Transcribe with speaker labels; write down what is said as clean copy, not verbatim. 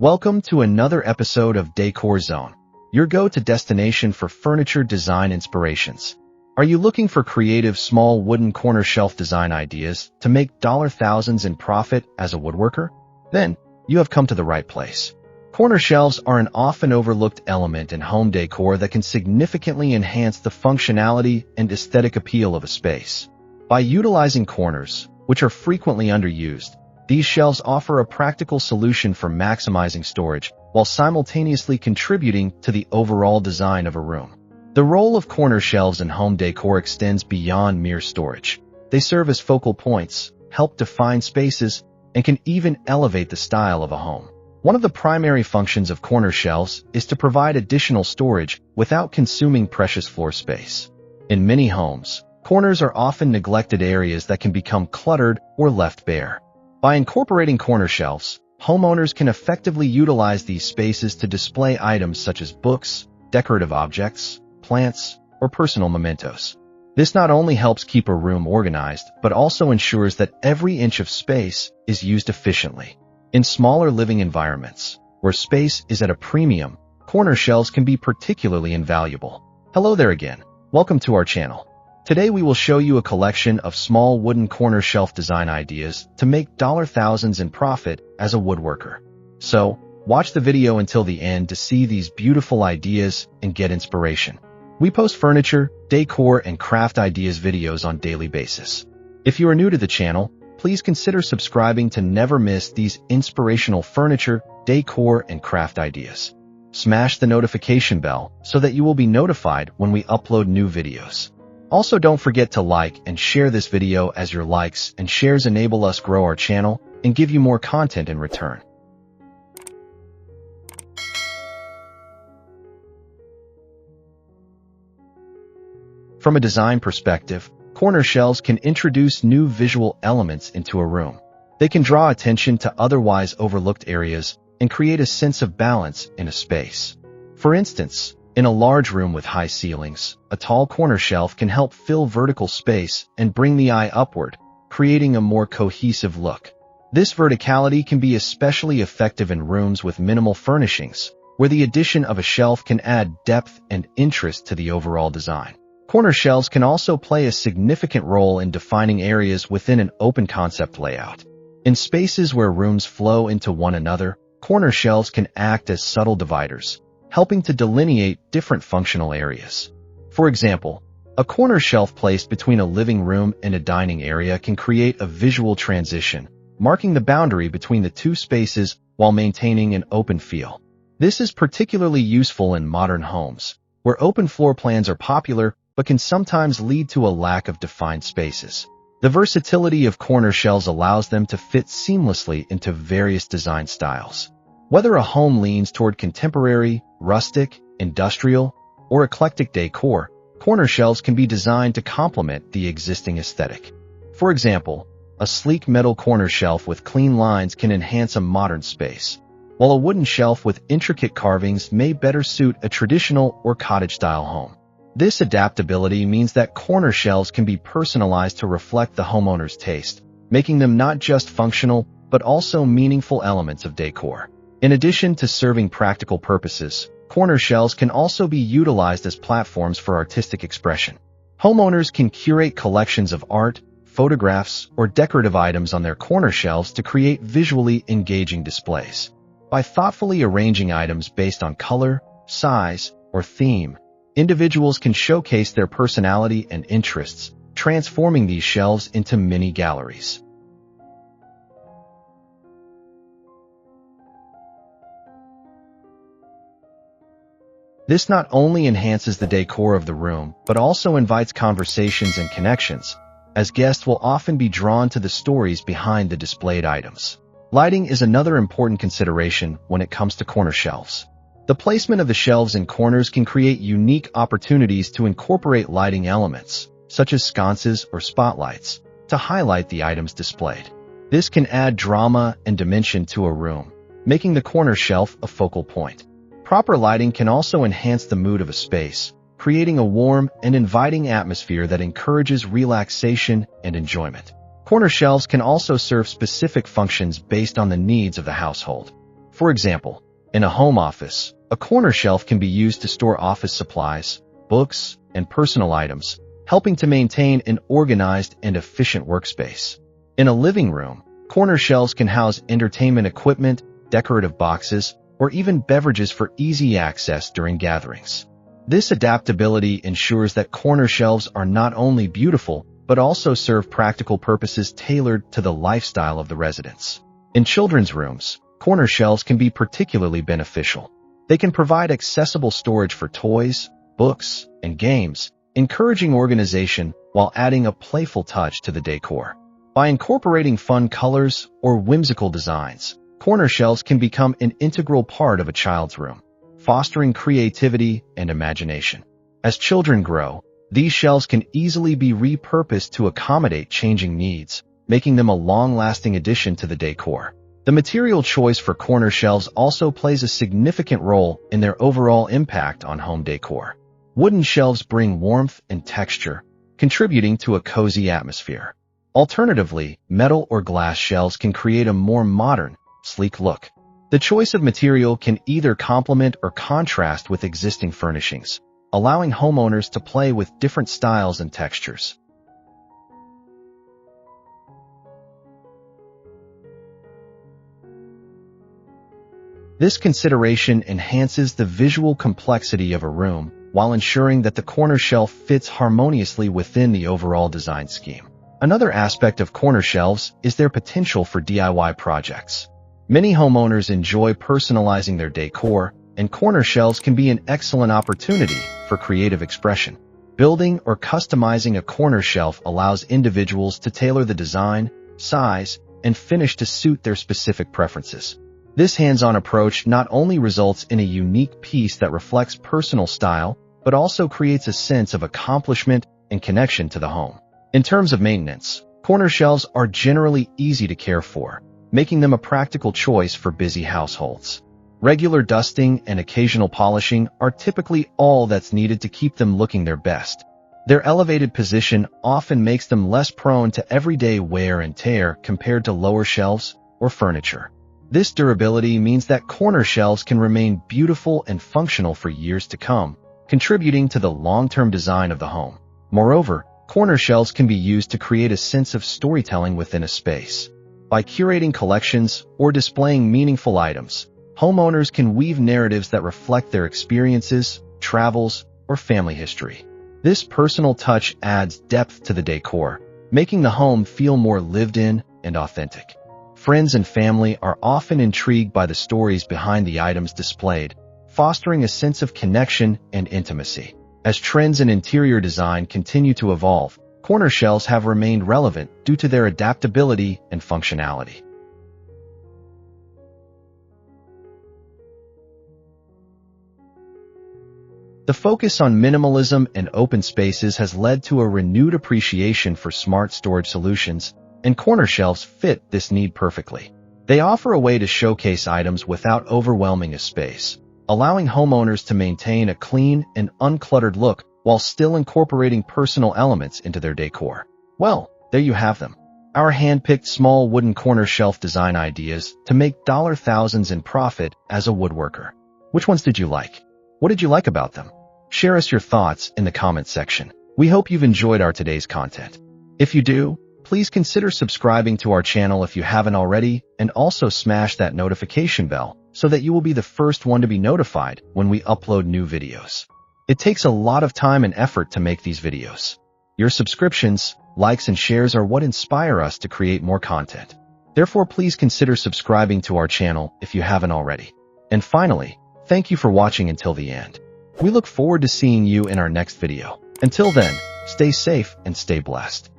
Speaker 1: Welcome to another episode of Decor Zone, your go-to destination for furniture design inspirations. Are you looking for creative small wooden corner shelf design ideas to make thousands in profit as a woodworker? Then, you have come to the right place. Corner shelves are an often overlooked element in home decor that can significantly enhance the functionality and aesthetic appeal of a space. By utilizing corners, which are frequently underused, these shelves offer a practical solution for maximizing storage while simultaneously contributing to the overall design of a room. The role of corner shelves in home decor extends beyond mere storage. They serve as focal points, help define spaces, and can even elevate the style of a home. One of the primary functions of corner shelves is to provide additional storage without consuming precious floor space. In many homes, corners are often neglected areas that can become cluttered or left bare. By incorporating corner shelves, homeowners can effectively utilize these spaces to display items such as books, decorative objects, plants, or personal mementos. This not only helps keep a room organized, but also ensures that every inch of space is used efficiently. In smaller living environments, where space is at a premium, corner shelves can be particularly invaluable. Hello there again. Welcome to our channel. Today we will show you a collection of small wooden corner shelf design ideas to make thousands in profit as a woodworker. So, watch the video until the end to see these beautiful ideas and get inspiration. We post furniture, decor, and craft ideas videos on a daily basis. If you are new to the channel, please consider subscribing to never miss these inspirational furniture, decor, and craft ideas. Smash the notification bell so that you will be notified when we upload new videos. Also, don't forget to like and share this video, as your likes and shares enable us grow our channel and give you more content in return. From a design perspective, corner shelves can introduce new visual elements into a room. They can draw attention to otherwise overlooked areas and create a sense of balance in a space. For instance, in a large room with high ceilings, a tall corner shelf can help fill vertical space and bring the eye upward, creating a more cohesive look. This verticality can be especially effective in rooms with minimal furnishings, where the addition of a shelf can add depth and interest to the overall design. Corner shelves can also play a significant role in defining areas within an open concept layout. In spaces where rooms flow into one another, corner shelves can act as subtle dividers, helping to delineate different functional areas. For example, a corner shelf placed between a living room and a dining area can create a visual transition, marking the boundary between the two spaces while maintaining an open feel. This is particularly useful in modern homes, where open floor plans are popular but can sometimes lead to a lack of defined spaces. The versatility of corner shelves allows them to fit seamlessly into various design styles. Whether a home leans toward contemporary, rustic, industrial, or eclectic decor, corner shelves can be designed to complement the existing aesthetic. For example, a sleek metal corner shelf with clean lines can enhance a modern space, while a wooden shelf with intricate carvings may better suit a traditional or cottage-style home. This adaptability means that corner shelves can be personalized to reflect the homeowner's taste, making them not just functional, but also meaningful elements of decor. In addition to serving practical purposes, corner shelves can also be utilized as platforms for artistic expression. Homeowners can curate collections of art, photographs, or decorative items on their corner shelves to create visually engaging displays. By thoughtfully arranging items based on color, size, or theme, individuals can showcase their personality and interests, transforming these shelves into mini galleries. This not only enhances the decor of the room, but also invites conversations and connections, as guests will often be drawn to the stories behind the displayed items. Lighting is another important consideration when it comes to corner shelves. The placement of the shelves in corners can create unique opportunities to incorporate lighting elements, such as sconces or spotlights, to highlight the items displayed. This can add drama and dimension to a room, making the corner shelf a focal point. Proper lighting can also enhance the mood of a space, creating a warm and inviting atmosphere that encourages relaxation and enjoyment. Corner shelves can also serve specific functions based on the needs of the household. For example, in a home office, a corner shelf can be used to store office supplies, books, and personal items, helping to maintain an organized and efficient workspace. In a living room, corner shelves can house entertainment equipment, decorative boxes, or even beverages for easy access during gatherings. This adaptability ensures that corner shelves are not only beautiful, but also serve practical purposes tailored to the lifestyle of the residents. In children's rooms, corner shelves can be particularly beneficial. They can provide accessible storage for toys, books, and games, encouraging organization while adding a playful touch to the decor. By incorporating fun colors or whimsical designs, corner shelves can become an integral part of a child's room, fostering creativity and imagination. As children grow, these shelves can easily be repurposed to accommodate changing needs, making them a long-lasting addition to the decor. The material choice for corner shelves also plays a significant role in their overall impact on home decor. Wooden shelves bring warmth and texture, contributing to a cozy atmosphere. Alternatively, metal or glass shelves can create a more modern, sleek look. The choice of material can either complement or contrast with existing furnishings, allowing homeowners to play with different styles and textures. This consideration enhances the visual complexity of a room while ensuring that the corner shelf fits harmoniously within the overall design scheme. Another aspect of corner shelves is their potential for DIY projects. Many homeowners enjoy personalizing their decor, and corner shelves can be an excellent opportunity for creative expression. Building or customizing a corner shelf allows individuals to tailor the design, size, and finish to suit their specific preferences. This hands-on approach not only results in a unique piece that reflects personal style, but also creates a sense of accomplishment and connection to the home. In terms of maintenance, corner shelves are generally easy to care for, making them a practical choice for busy households. Regular dusting and occasional polishing are typically all that's needed to keep them looking their best. Their elevated position often makes them less prone to everyday wear and tear compared to lower shelves or furniture. This durability means that corner shelves can remain beautiful and functional for years to come, contributing to the long-term design of the home. Moreover, corner shelves can be used to create a sense of storytelling within a space. By curating collections or displaying meaningful items, homeowners can weave narratives that reflect their experiences, travels, or family history. This personal touch adds depth to the decor, making the home feel more lived in and authentic. Friends and family are often intrigued by the stories behind the items displayed, fostering a sense of connection and intimacy. As trends in interior design continue to evolve, corner shelves have remained relevant due to their adaptability and functionality. The focus on minimalism and open spaces has led to a renewed appreciation for smart storage solutions, and corner shelves fit this need perfectly. They offer a way to showcase items without overwhelming a space, allowing homeowners to maintain a clean and uncluttered look while still incorporating personal elements into their decor. Well, there you have them. Our hand-picked small wooden corner shelf design ideas to make dollar thousands in profit as a woodworker. Which ones did you like? What did you like about them? Share us your thoughts in the comment section. We hope you've enjoyed our today's content. If you do, please consider subscribing to our channel if you haven't already, and also smash that notification bell so that you will be the first one to be notified when we upload new videos. It takes a lot of time and effort to make these videos. Your subscriptions, likes, and shares are what inspire us to create more content. Therefore, please consider subscribing to our channel if you haven't already. And finally, thank you for watching until the end. We look forward to seeing you in our next video. Until then, stay safe and stay blessed.